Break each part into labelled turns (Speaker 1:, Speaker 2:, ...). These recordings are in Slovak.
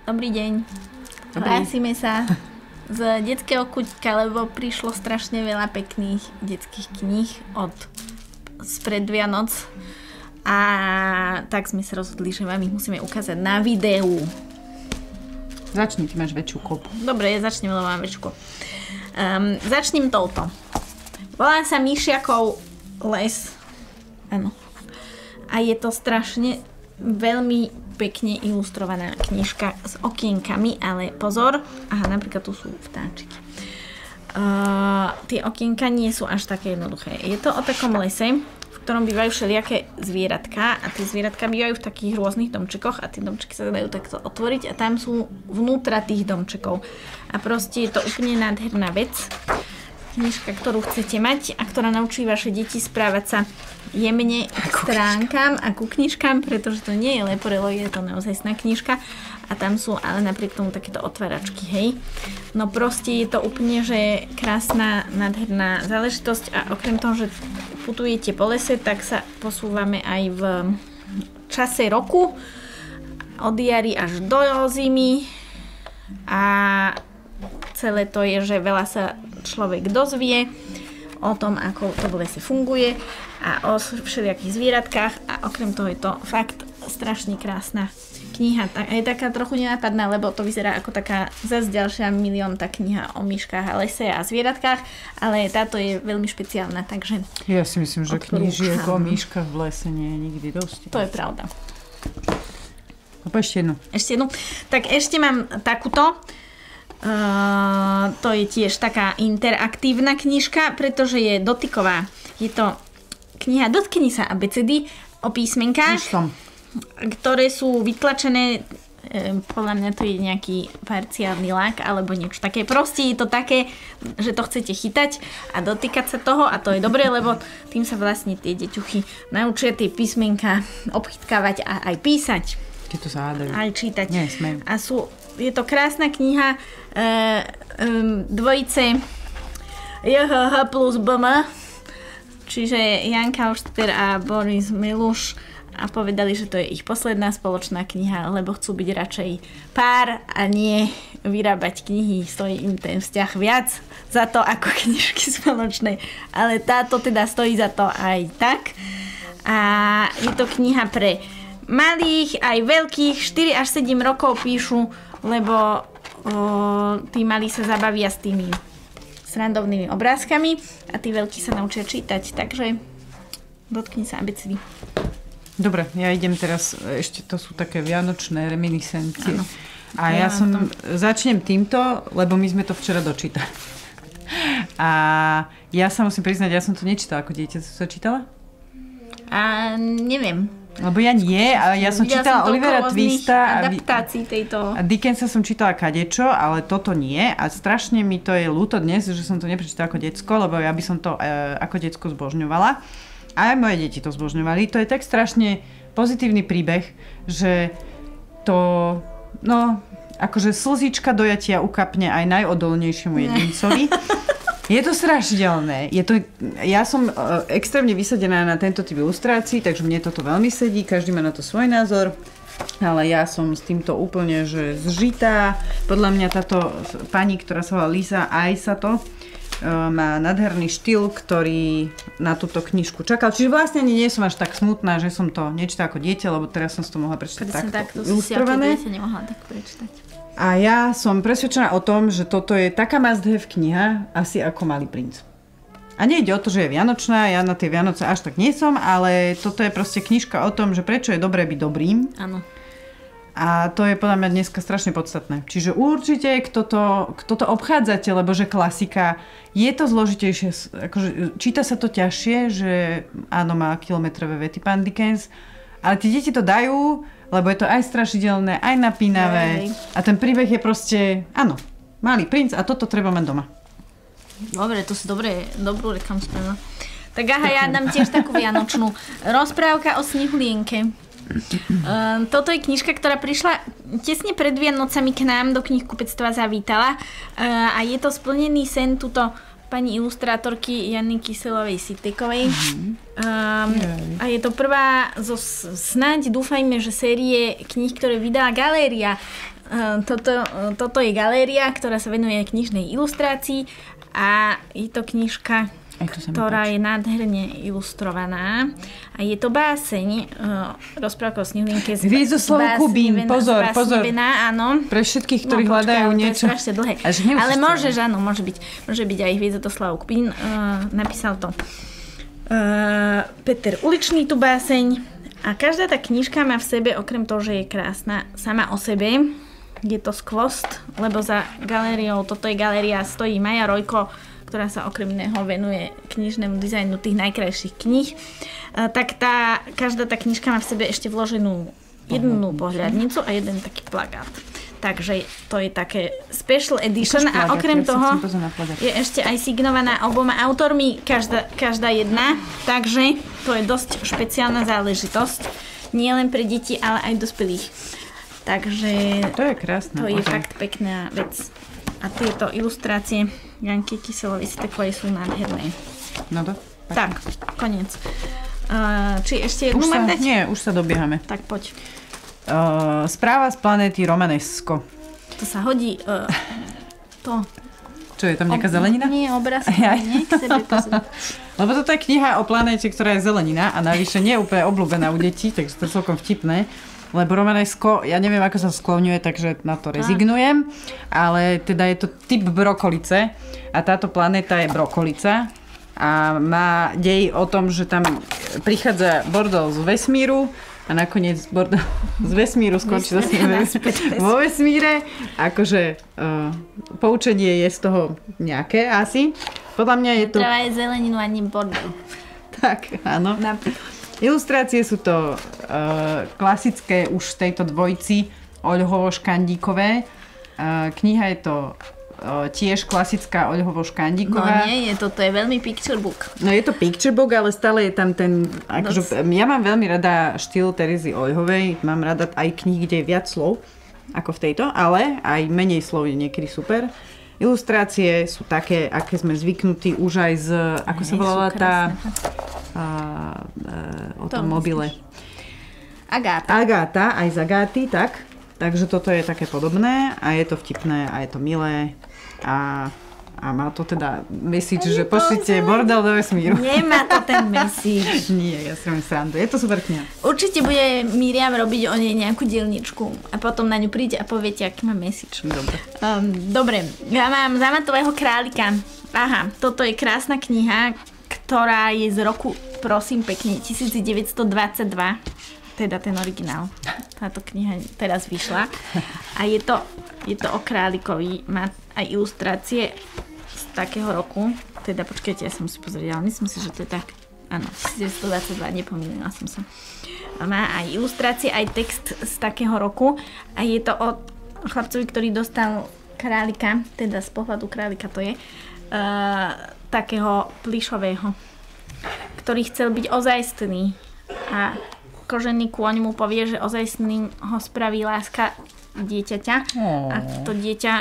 Speaker 1: Dobrý deň. Hlásime sa z detského kúťka, lebo prišlo strašne veľa pekných detských kníh spred Vianoc. A tak sme sa rozhodli, že vám ich musíme ukázať na videu.
Speaker 2: Začni, ty máš väčšiu kopu.
Speaker 1: Dobre, začnem, lebo mám väčšiu kopu. Začnem touto. Volá sa Myšiakov les. Áno. A je to strašne veľmi pekne ilustrovaná knižka s okienkami, ale pozor, aha, napríklad tu sú vtáčiky. Tie okienka nie sú až také jednoduché. Je to o takom lese, v ktorom bývajú všelijaké zvieratka a tie zvieratka bývajú v takých rôznych domčekoch a tie domčeky sa dajú takto otvoriť a tam sú vnútra tých domčekov. A proste je to úplne nádherná vec. Knižka, ktorú chcete mať a ktorá naučí vaše deti správať sa jemne k stránkam a ku knižkám, pretože to nie je leporelo, je to naozajstná knižka a tam sú ale napriek tomu takéto otváračky, hej. No proste je to úplne, že krásna, nádherná záležitosť a okrem toho, že putujete po lese, tak sa posúvame aj v čase roku od jary až do zimy a celé to je, že veľa sa človek dozvie o tom, ako to v lese funguje a o všelijakých zvieratkách a okrem toho je to fakt strašne krásna kniha. Je taká trochu nenápadná, lebo to vyzerá ako taká zase ďalšia miliónta kniha o myškách a lese a zvieratkách, ale táto je veľmi špeciálna, takže...
Speaker 2: Ja si myslím, že knižiek o myškách v lese nie je nikdy dosť.
Speaker 1: To je pravda.
Speaker 2: Ešte jednu.
Speaker 1: Ešte jednu. Tak ešte mám takúto. To je tiež taká interaktívna knižka, pretože je dotyková. Je to kniha Dotkni sa abecedy o písmenkách, ktoré sú vytlačené, podľa mňa to je nejaký parciálny lak alebo niečo také. Proste je to také, že to chcete chytať a dotýkať sa toho a to je dobré, lebo tým sa vlastne tie deťuchy naučia tie písmenka obchytkávať a aj písať.
Speaker 2: Keď to sa hádajú.
Speaker 1: Aj čítať.
Speaker 2: Nie, smiem.
Speaker 1: A je to krásna kniha dvojice JHH plus BM, čiže Janka Ošter a Boris Miluš a povedali, že to je ich posledná spoločná kniha, lebo chcú byť radšej pár a nie vyrábať knihy, stojí im ten vzťah viac za to ako knižky spoločné, ale táto teda stojí za to aj tak a je to kniha pre malých aj veľkých, 4 až 7 rokov píšu, lebo tí malí sa zabavia s tými srandovnými obrázkami a tí veľkí sa naučia čítať, takže dotkni sa abecedy.
Speaker 2: Dobre, ja idem teraz, ešte to sú také vianočné reminiscencie.
Speaker 1: Áno.
Speaker 2: A ja začnem týmto, lebo my sme to včera dočítali. A ja sa musím priznať, ja som to nečítala ako dieťa. Si to čítala?
Speaker 1: A neviem.
Speaker 2: Lebo ja nie, a ja som čítala Olivera Twista
Speaker 1: adaptácií tejto.
Speaker 2: A Dickensa som čítala kadečo, ale toto nie a strašne mi to je ľúto dnes, že som to neprečítala ako decko, lebo ja by som to ako decko zbožňovala. A aj moje deti to zbožňovali. To je tak strašne pozitívny príbeh, že to, no, akože slzička dojatia ukapne aj najodolnejšiemu jedincovi. Je to strašidelné. Ja som extrémne vysadená na tento typ ilustrácií, takže mne toto veľmi sedí, každý má na to svoj názor, ale ja som s týmto úplne že zžitá. Podľa mňa táto pani, ktorá sa volá Lisa Aisato, má nádherný štýl, ktorý na túto knižku čakal. Čiže vlastne nie som až tak smutná, že som to nečítala ako dieťa, lebo teraz som si to mohla prečítať takto ilustrované.
Speaker 1: Si nemohla tak prečítať.
Speaker 2: A ja som presvedčená o tom, že toto je taká must have kniha, asi ako Malý princ. A nejde o to, že je vianočná, ja na tie Vianoce až tak nie som, ale toto je proste knižka o tom, že prečo je dobré byť dobrým.
Speaker 1: Áno.
Speaker 2: A to je podľa mňa dneska strašne podstatné. Čiže určite, kto to obchádzate, lebo že klasika, je to zložitejšie, akože číta sa to ťažšie, že áno, má kilometrové vety pán Dickens, ale tie deti to dajú, lebo je to aj strašidelné, aj napínavé. A ten príbeh je proste, áno, Malý princ a toto treba mať doma.
Speaker 1: Dobre, to si dobrú reklamu spravila. Tak aha, ja dám tiež takú vianočnú. Rozprávka o Snehulienke. Toto je knižka, ktorá prišla tesne pred Vianocami k nám do knihkupectva zavítala a je to splnený sen tuto pani ilustrátorky Jany Kyselovej-Sitekovej. A je to prvá zo snáď, dúfajme, že série kníh, ktoré vydala Galéria. Toto je galéria, ktorá sa venuje knižnej ilustrácii a je to knižka, ktorá je nádherne ilustrovaná. A je to báseň, rozprávka o Snehulienke z
Speaker 2: Hviezdoslav Kubín, pozor.
Speaker 1: Áno.
Speaker 2: Pre všetkých, ktorí hľadajú niečo.
Speaker 1: To je strašne dlhé. Ale môže byť aj Hviezdoslav Kubín. Napísal to Peter Uličný tú báseň. A každá tá knižka má v sebe, okrem toho, že je krásna sama o sebe, je to skvost, lebo za galériou, toto je galéria, stojí Maja Rojko, ktorá sa okrem iného venuje knižnému dizajnu tých najkrajších kníh. Tak každá tá knižka má v sebe ešte vloženú jednu pohľadnicu a jeden taký plagát. Takže to je také special edition a okrem toho je ešte aj signovaná oboma autormi, každá jedna, takže to je dosť špeciálna záležitosť. Nie len pre deti, ale aj dospelých. Takže
Speaker 2: to je krásne.
Speaker 1: To je fakt pekná vec. A tieto ilustrácie Janky Kyselovej Stekovej sú nádherné.
Speaker 2: No to.
Speaker 1: Tak, koniec. Či ešte jednu mám dať?
Speaker 2: Nie, už sa dobiehame.
Speaker 1: Tak poď.
Speaker 2: Správa z planéty Romanesco.
Speaker 1: To sa hodí.
Speaker 2: Čo je tam nejaká zelenina?
Speaker 1: Nie, obrázky. Nie, k sebe pozrieť.
Speaker 2: Lebo toto je kniha o planéte, ktorá je zelenina a navyše nie je úplne obľúbená u detí, takže to je celkom vtipné. Lebo Romanesco, ja neviem, ako sa skloňuje, takže na to rezignujem. Ale teda je to typ brokolice a táto planéta je brokolica a má dej o tom, že tam prichádza bordel z vesmíru a nakoniec bordel z vesmíru skončí zase vo vesmíre. Akože poučenie je z toho nejaké asi. Podľa mňa je to...
Speaker 1: Treba je zeleninu a nie bordel.
Speaker 2: Tak, áno. Ilustrácie sú to klasické už v tejto dvojici Oľhovo-Škandíkové. Kniha je to tiež klasická Oľhovo-Škandíková.
Speaker 1: No nie, toto je veľmi picture book.
Speaker 2: No je to picture book, ale stále je tam ten... Akože, ja mám veľmi rada štýl Terezy Oľhovej. Mám rada aj knihy, kde je viac slov ako v tejto, ale aj menej slov je niekedy super. Ilustrácie sú také, aké sme zvyknutí už aj z... Ako sa volala tá... o tom mobile. Agáta, aj z Agáty, tak. Takže toto je také podobné a je to vtipné a je to milé a má to teda message, že pošlite bordel do vesmíru.
Speaker 1: Nemá to ten message.
Speaker 2: Nie, ja si robím srandu. Je to super kniha.
Speaker 1: Určite bude Miriam robiť o nej nejakú dielničku a potom na ňu príde a poviete, aký má message.
Speaker 2: Dobre.
Speaker 1: Dobre, ja mám Zamatového králika. Aha, toto je krásna kniha, ktorá je z roku, prosím pekne, 1922. Teda ten originál. Táto kniha teraz vyšla. A je to o králikovi. Má aj ilustrácie z takého roku. Teda počkajte, ja som si pozrieť, ale myslím si, že to je tak. Áno, 1922, nepomýlila som sa. Má aj ilustrácie, aj text z takého roku. A je to o chlapcovi, ktorý dostal králika, teda z pohľadu králika to je, takého plišového, ktorý chcel byť ozajstný. A kožený kôň mu povie, že ozajstný ho spraví láska dieťaťa a to dieťa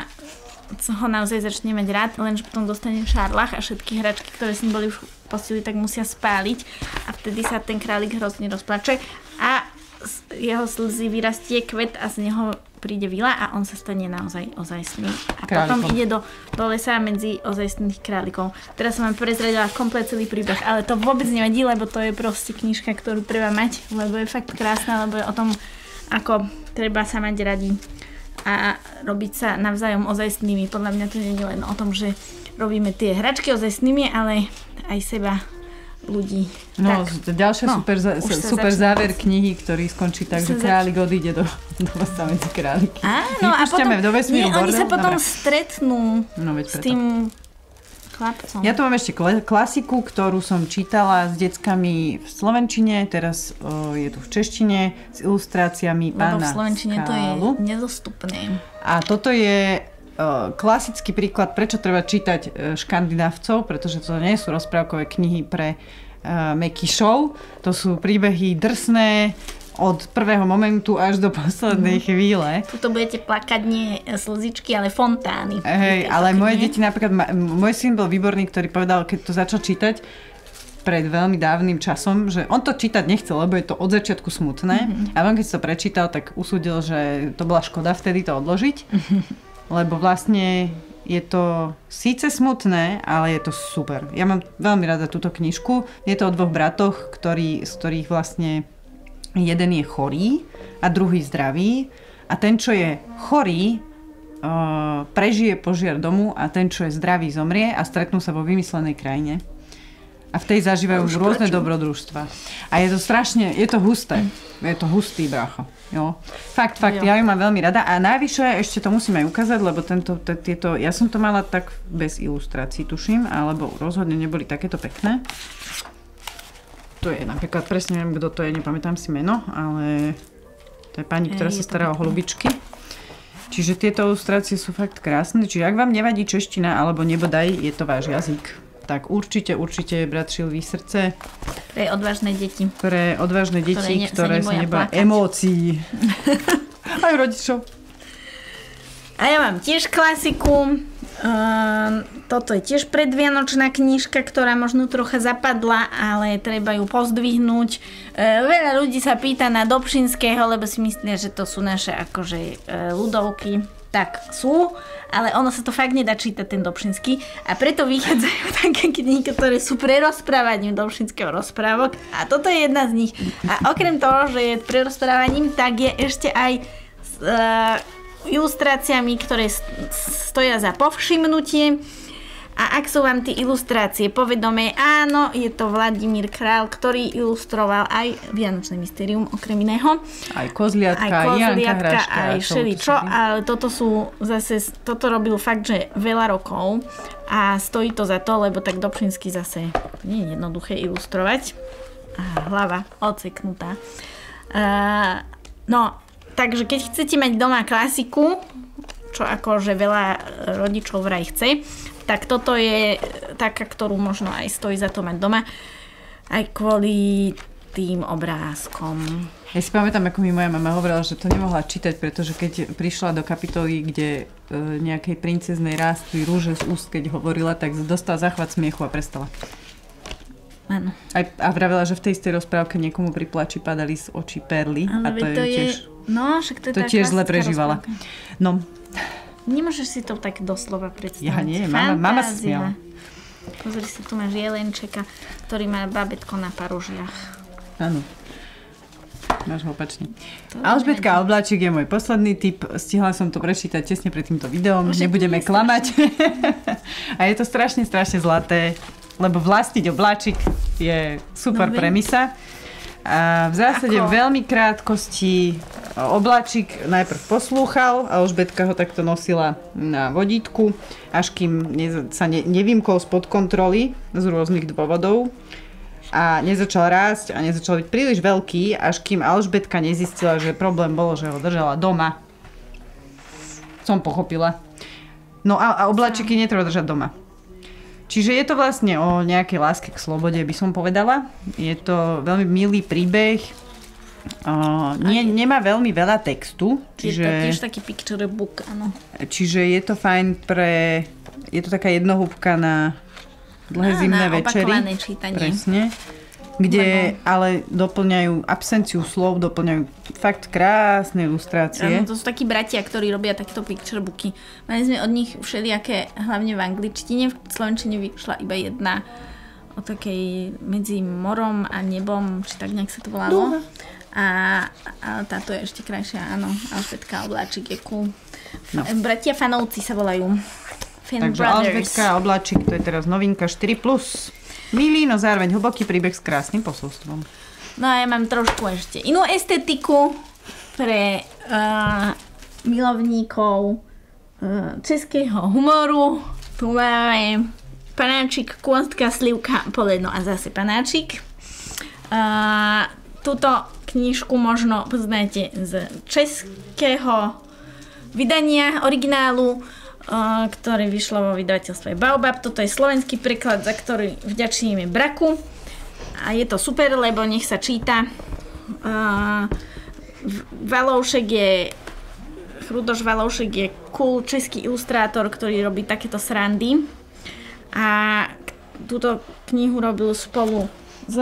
Speaker 1: ho naozaj začne mať rád, lenže potom dostane šarlach a všetky hračky, ktoré s ním boli už posily, tak musia spáliť a vtedy sa ten králik hrozne rozplače a z jeho slzy vyrastie kvet a z neho príde vila a on sa stane naozaj ozajstný. A potom ide do lesa medzi ozajstných králikov. Teraz som vám prezradila komplet celý príbeh, ale to vôbec nevadí, lebo to je proste knižka, ktorú treba mať, lebo je fakt krásna, lebo je o tom, ako treba sa mať radi a robiť sa navzájom ozajstnými. Podľa mňa to nie je len o tom, že robíme tie hračky ozajstnnými, ale aj seba, ľudí.
Speaker 2: No, ďalšia super záver knihy, ktorý skončí tak, že králik odíde do lesa medzi králiky.
Speaker 1: Áno, a potom
Speaker 2: do vesmíru
Speaker 1: oni sa potom stretnú s tým chlapcom.
Speaker 2: Ja tu mám ešte klasiku, ktorú som čítala s deckami v slovenčine, teraz je tu v češtine s ilustráciami pána Skálu. Lebo v slovenčine
Speaker 1: to je nedostupné.
Speaker 2: A toto je klasický príklad, prečo treba čítať Škandinávcov, pretože to nie sú rozprávkové knihy pre mekyšov. To sú príbehy drsné od prvého momentu až do poslednej chvíle.
Speaker 1: Tuto budete plakať nie slzičky, ale fontány.
Speaker 2: Hej, ale moje deti napríklad, môj syn bol výborný, ktorý povedal, keď to začal čítať, pred veľmi dávnym časom, že on to čítať nechcel, lebo je to od začiatku smutné. A on keď si to prečítal, tak usúdil, že to bola škoda vtedy to odložiť. Lebo vlastne je to síce smutné, ale je to super. Ja mám veľmi rada túto knižku. Je to o dvoch bratoch, z ktorých vlastne jeden je chorý a druhý zdravý. A ten, čo je chorý, prežije požiar domu a ten, čo je zdravý, zomrie a stretnú sa vo vymyslenej krajine. A v tej zažívajú rôzne dobrodružstva. A je to strašne, je to husté. Je to hustý, brácho. Jo. Fakt, jo. Ja ju mám veľmi rada. A najvyššie, ešte to musím aj ukázať, lebo tieto, ja som to mala tak bez ilustrácií, tuším, alebo rozhodne neboli takéto pekné. To je napríklad, presne neviem, kto to je, nepamätám si meno, ale to je pani, ktorá sa stará o holubičky. Čiže tieto ilustrácie sú fakt krásne. Čiže ak vám nevadí čeština, alebo nebodaj, je to váš jazyk. Tak určite Brat Šilví srdce.
Speaker 1: Pre odvážne deti.
Speaker 2: Pre odvážne deti, ktoré sa neboja emócií. Aj rodičov.
Speaker 1: A ja mám tiež klasiku. Toto je tiež predvianočná knižka, ktorá možno trocha zapadla, ale treba ju pozdvihnúť. Veľa ľudí sa pýta na Dobšinského, lebo si myslia, že to sú naše akože ľudovky. Tak sú, ale ono sa to fakt nedá čítať, ten Dobšinský. A preto vychádzajú také knihy, ktoré sú prerozprávaním Dobšinského rozprávok. A toto je jedna z nich. A okrem toho, že je prerozprávaním, tak je ešte aj s ilustráciami, ktoré stoja za povšimnutie. A ak sú vám tie ilustrácie povedomé, áno, je to Vladimír Král, ktorý ilustroval aj Vianočné mystérium, okrem iného.
Speaker 2: Aj Kozliatka, Janka Hraška.
Speaker 1: Aj všeličo, ale toto robil fakt, že veľa rokov a stojí to za to, lebo tak Dobšinský zase nie je jednoduché ilustrovať. A hlava odseknutá. No, takže keď chcete mať doma klasiku, čo akože veľa rodičov vraj chce, tak toto je taká, ktorú možno aj stojí za to mať doma, aj kvôli tým obrázkom.
Speaker 2: Ja si pamätám, ako mi moja mama hovorila, že to nemohla čítať, pretože keď prišla do kapitoly, kde nejakej princeznej rástli rúže z úst, keď hovorila, tak dostala záchvat smiechu a prestala.
Speaker 1: Áno.
Speaker 2: A vravela, že v tej istej rozprávke niekomu pri plači padali z očí perly.
Speaker 1: Ale
Speaker 2: a to je tiež...
Speaker 1: No, však to je
Speaker 2: to tiež zle prežívala.
Speaker 1: Rozprávka.
Speaker 2: No.
Speaker 1: Nemôžeš si to tak doslova predstaviť.
Speaker 2: Ja nie, mama sa smiala.
Speaker 1: Pozri si, tu máš jelenčeka, ktorý má babetko na paružiach.
Speaker 2: Áno. Máš ho opačne. Alžbetka Obláčik je môj posledný tip. Stihla som to prečítať tesne pred týmto videom. Nebudeme klamať. A je to strašne zlaté, lebo vlastniť obláčik je super premisa. A v zásade veľmi krátkosti obláčik najprv poslúchal a Alžbetka ho takto nosila na vodítku, až kým sa nevymkol spod kontroly z rôznych dôvodov a nezačal rásť a nezačal byť príliš veľký, až kým Alžbetka nezistila, že problém bolo, že ho držala doma. Som pochopila. No a obláčiky netreba držať doma. Čiže je to vlastne o nejakej láske k slobode, by som povedala. Je to veľmi milý príbeh. Nemá veľmi veľa textu.
Speaker 1: Čiže... Je to tiež taký picture book, áno. Čiže
Speaker 2: je to fajn pre... Je to taká jednohúbka na dlhé zimné večery. Na opakované
Speaker 1: čítanie.
Speaker 2: Presne. Kde ale doplňajú absenciu slov, doplňajú fakt krásne ilustrácie.
Speaker 1: Áno, to sú takí bratia, ktorí robia takéto picture booky. Mali sme od nich všelijaké, hlavne v angličtine, v slovenčine vyšla iba jedna o takej medzi morom a nebom, či tak nejak sa to volalo. A táto je ešte krajšia, áno. Alžbetka Obláčik je cool. No. Bratia Fanovci sa volajú.
Speaker 2: Takže Alžbetka Obláčik, to je teraz novinka 4+. Milý, no zároveň hlboký príbeh s krásnym posolstvom.
Speaker 1: No a ja mám trošku ešte inú estetiku pre milovníkov českého humoru. Tu máme panáčik, kôstka, slivka, poleno a zase panáčik. Túto knižku možno poznáte z českého vydania, originálu, ktoré vyšlo vo vydavateľstve Baobab. Toto je slovenský preklad, za ktorý vďačíme Braku. A je to super, lebo nech sa číta. Chrudoš Valoušek je cool český ilustrátor, ktorý robí takéto srandy. A túto knihu robil spolu s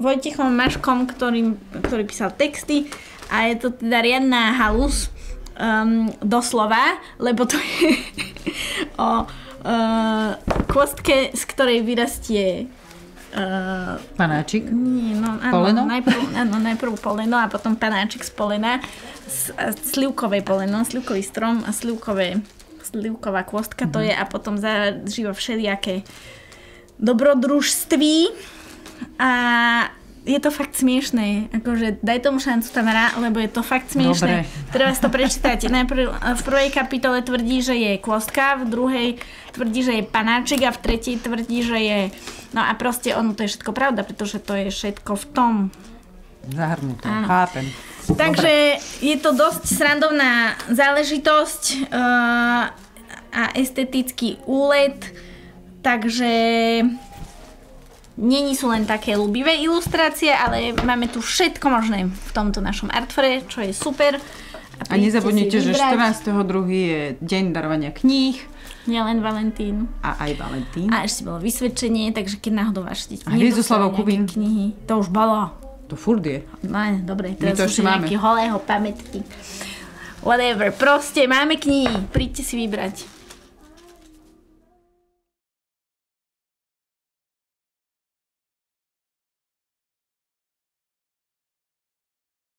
Speaker 1: Vojtechom Maškom, ktorý písal texty a je to teda riadna halus, doslova, lebo to je o kôstke, z ktorej vyrastie
Speaker 2: panáčik?
Speaker 1: Nie, no áno,
Speaker 2: poleno?
Speaker 1: Najprv poleno a potom panáčik z polena, slivkové poleno, slivkový strom a slivková kôstka to je a potom zažíva všelijaké dobrodružství a je to fakt smiešné. Akože daj tomu šancu, Tamara, lebo je to fakt smiešné. Treba si to prečítať. Najprv v prvej kapitole tvrdí, že je kôstka, v druhej tvrdí, že je panáčik a v tretej tvrdí, že je... No a proste ono to je všetko pravda, pretože to je všetko v tom.
Speaker 2: Zahrnuté, chápem.
Speaker 1: Takže je to dosť srandovná záležitosť a estetický úlet, takže není sú len také ľúbivé ilustrácie, ale máme tu všetko možné v tomto našom Artfore, čo je super.
Speaker 2: A nezabudnite, že 14.2. je deň darovania kníh.
Speaker 1: Nielen Valentín.
Speaker 2: A aj Valentín.
Speaker 1: A ešte bolo vysvedčenie, takže keď náhodou vaše deti
Speaker 2: Hviezdoslavov Kubín
Speaker 1: knihy, to už bolo.
Speaker 2: To furt je.
Speaker 1: No, dobre, teraz
Speaker 2: to
Speaker 1: už nejaký holého pamätník. Whatever, proste máme knihy, príďte si vybrať.